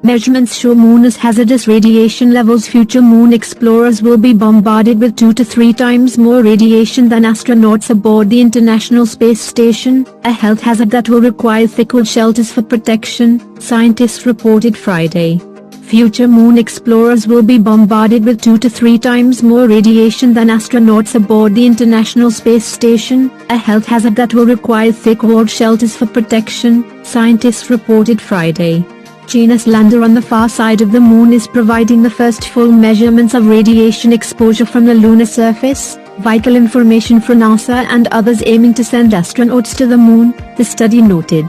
Measurements show Moon as hazardous radiation levels. Future Moon explorers will be bombarded with 2 to 3 times more radiation than astronauts aboard the International Space Station, a health hazard that will require thick-walled shelters for protection, scientists reported Friday. Future Moon explorers will be bombarded with 2 to 3 times more radiation than astronauts aboard the International Space Station, a health hazard that will require thick-walled shelters for protection, scientists reported Friday. China's lander on the far side of the Moon is providing the first full measurements of radiation exposure from the lunar surface, vital information for NASA and others aiming to send astronauts to the Moon, the study noted.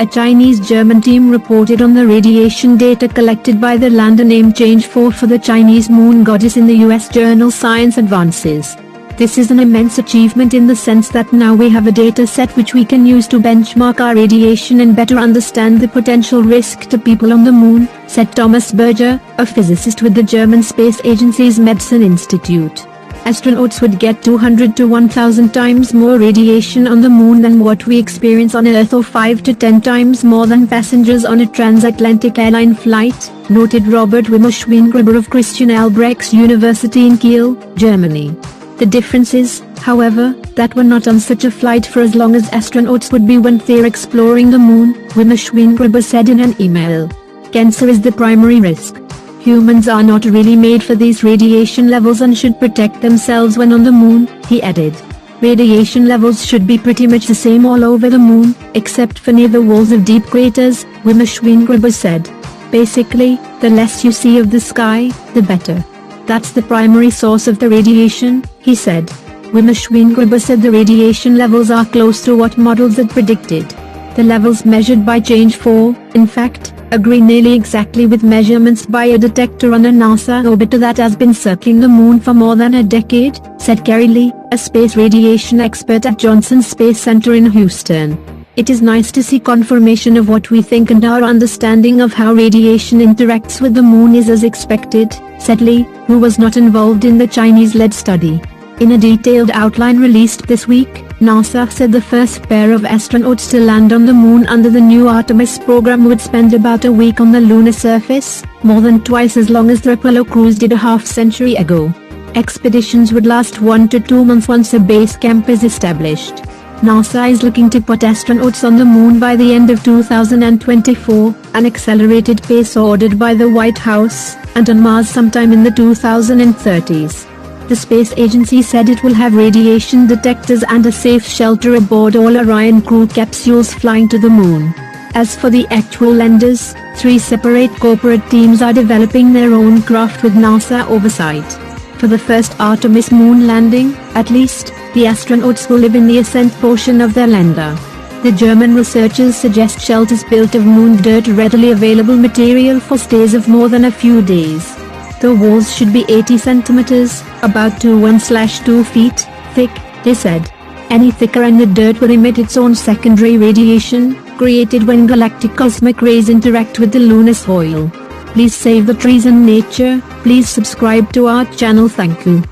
A Chinese-German team reported on the radiation data collected by the lander named Change 4 for the Chinese moon goddess in the US journal Science Advances. This is an immense achievement in the sense that now we have a data set which we can use to benchmark our radiation and better understand the potential risk to people on the Moon, said Thomas Berger, a physicist with the German Space Agency's Medicine Institute. Astronauts would get 200 to 1,000 times more radiation on the Moon than what we experience on Earth, or 5 to 10 times more than passengers on a transatlantic airline flight, noted Robert Wimmer-Schweingruber of Christian Albrechts University in Kiel, Germany. The difference is, however, that we're not on such a flight for as long as astronauts would be when they're exploring the Moon, Wimmer-Schweingruber said in an email. Cancer is the primary risk. Humans are not really made for these radiation levels and should protect themselves when on the Moon, he added. Radiation levels should be pretty much the same all over the Moon, except for near the walls of deep craters, Wimmer-Schweingruber said. Basically, the less you see of the sky, the better. That's the primary source of the radiation, he said. Wimmer-Schweingruber said the radiation levels are close to what models had predicted. The levels measured by Change 4, in fact, agree nearly exactly with measurements by a detector on a NASA orbiter that has been circling the Moon for more than a decade, said Kerry Lee, a space radiation expert at Johnson Space Center in Houston. It is nice to see confirmation of what we think, and our understanding of how radiation interacts with the Moon is as expected, said Lee, who was not involved in the Chinese-led study. In a detailed outline released this week, NASA said the first pair of astronauts to land on the Moon under the new Artemis program would spend about a week on the lunar surface, more than twice as long as the Apollo crews did a half-century ago. Expeditions would last 1 to 2 months once a base camp is established. NASA is looking to put astronauts on the Moon by the end of 2024, an accelerated pace ordered by the White House, and on Mars sometime in the 2030s. The space agency said it will have radiation detectors and a safe shelter aboard all Orion crew capsules flying to the Moon. As for the actual landers, 3 separate corporate teams are developing their own craft with NASA oversight. For the first Artemis moon landing, at least, the astronauts will live in the ascent portion of their lander. The German researchers suggest shelters built of moon dirt, readily available material for stays of more than a few days. The walls should be 80 centimeters, about 1/2 feet, thick, they said. Any thicker and the dirt will emit its own secondary radiation, created when galactic cosmic rays interact with the lunar soil. Please save the trees and nature. Please subscribe to our channel. Thank you.